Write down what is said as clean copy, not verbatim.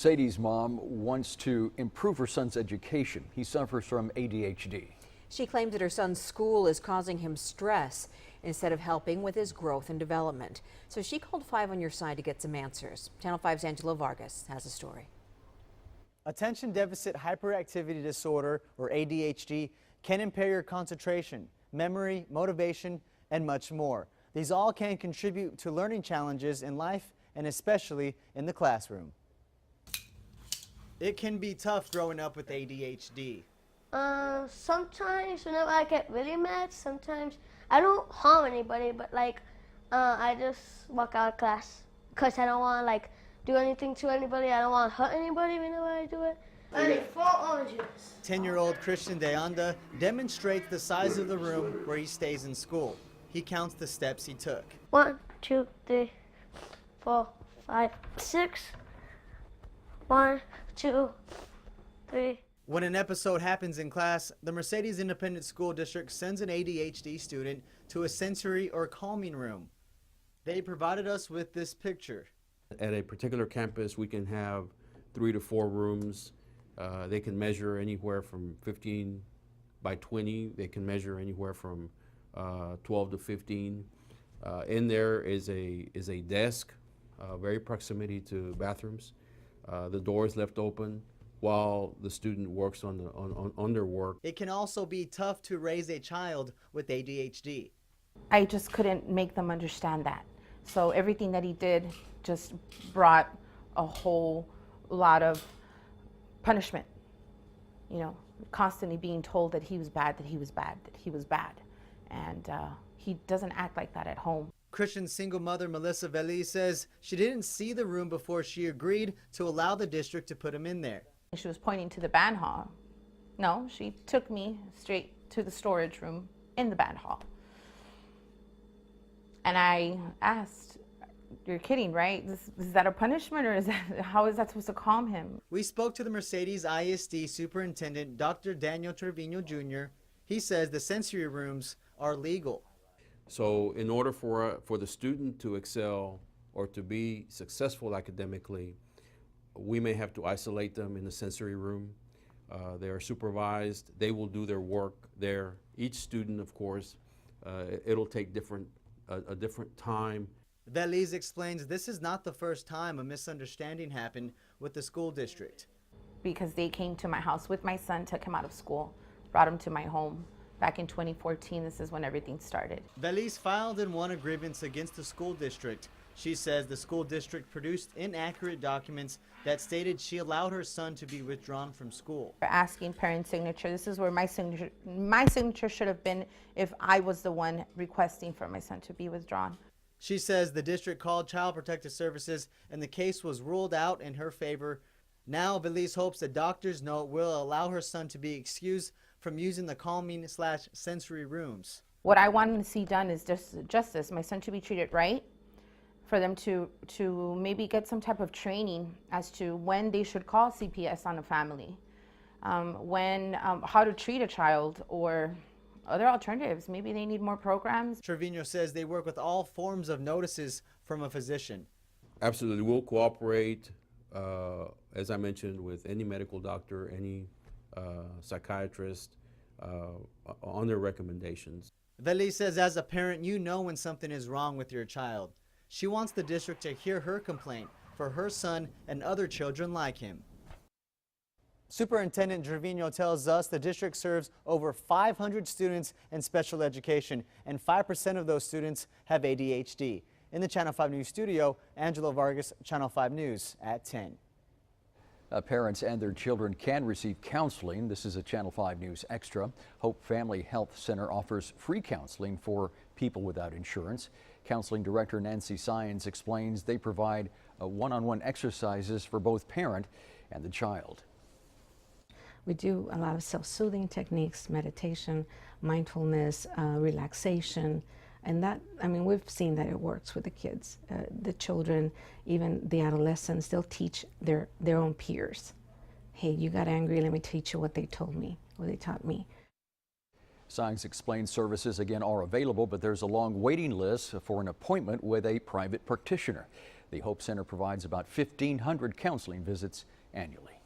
Sadie's mom wants to improve her son's education. He suffers from ADHD. She claims that her son's school is causing him stress instead of helping with his growth and development. So she called 5 on Your Side to get some answers. Channel 5's Angela Vargas has a story. Attention deficit hyperactivity disorder, or ADHD, can impair your concentration, memory, motivation, and much more. These all can contribute to learning challenges in life and especially in the classroom. It can be tough growing up with ADHD. Sometimes whenever I get really mad, sometimes I don't harm anybody, but I just walk out of class because I don't want to do anything to anybody. I don't want to hurt anybody whenever I do it. I need 4 oranges. 10-year-old Christian Deanda demonstrates the size of the room where he stays in school. He counts the steps he took. 1, 2, 3, 4, 5, 6. 1, 2, 3. When an episode happens in class, the Mercedes Independent School District sends an ADHD student to a sensory or calming room. They provided us with this picture. At a particular campus, we can have 3 to 4 rooms. They can measure anywhere from 15 by 20. They can measure anywhere from 12 to 15. In there is a desk, very proximity to bathrooms. The door is left open while the student works on their work. It can also be tough to raise a child with ADHD. I just couldn't make them understand that. So everything that he did just brought a whole lot of punishment. You know, constantly being told that he was bad, that he was bad, that he was bad. And he doesn't act like that at home. Christian single mother Melissa Veli says she didn't see the room before she agreed to allow the district to put him in there. She was pointing to the band hall. No, she took me straight to the storage room in the band hall. And I asked, "You're kidding, right? Is that a punishment, or how is that supposed to calm him?" We spoke to the Mercedes ISD superintendent, Dr. Daniel Trevino Jr. He says the sensory rooms are legal. So in order for the student to excel or to be successful academically, we may have to isolate them in the sensory room. They are supervised. They will do their work there. Each student, of course, it'll take a different time. Veliz explains this is not the first time a misunderstanding happened with the school district. Because they came to my house with my son, took him out of school, brought him to my home. Back in 2014, this is when everything started. Veliz filed and won a grievance against the school district. She says the school district produced inaccurate documents that stated she allowed her son to be withdrawn from school. Asking parent signature, this is where my signature should have been if I was the one requesting for my son to be withdrawn. She says the district called Child Protective Services and the case was ruled out in her favor. Now Veliz hopes the doctor's note will allow her son to be excused from using the calming/sensory rooms. What I want to see done is just justice. My son should be treated right. For them to maybe get some type of training as to when they should call CPS on a family, how to treat a child, or other alternatives. Maybe they need more programs. Trevino says they work with all forms of notices from a physician. Absolutely, we'll cooperate, as I mentioned, with any medical doctor, any psychiatrist, on their recommendations. Veli says as a parent, you know when something is wrong with your child. She wants the district to hear her complaint for her son and other children like him. Superintendent Trevino tells us the district serves over 500 students in special education, and 5% of those students have ADHD. In the Channel 5 News studio, Angela Vargas, Channel 5 News at 10. Parents and their children can receive counseling. This is a Channel 5 News Extra. Hope Family Health Center offers free counseling for people without insurance. Counseling Director Nancy Sines explains they provide one-on-one exercises for both parent and the child. We do a lot of self-soothing techniques, meditation, mindfulness, relaxation, and that, I mean, we've seen that it works with the kids. The children, even the adolescents, they'll teach their own peers. Hey, you got angry, let me teach you what they told me, what they taught me. Sines explains services again are available, but there's a long waiting list for an appointment with a private practitioner. The Hope Center provides about 1,500 counseling visits annually.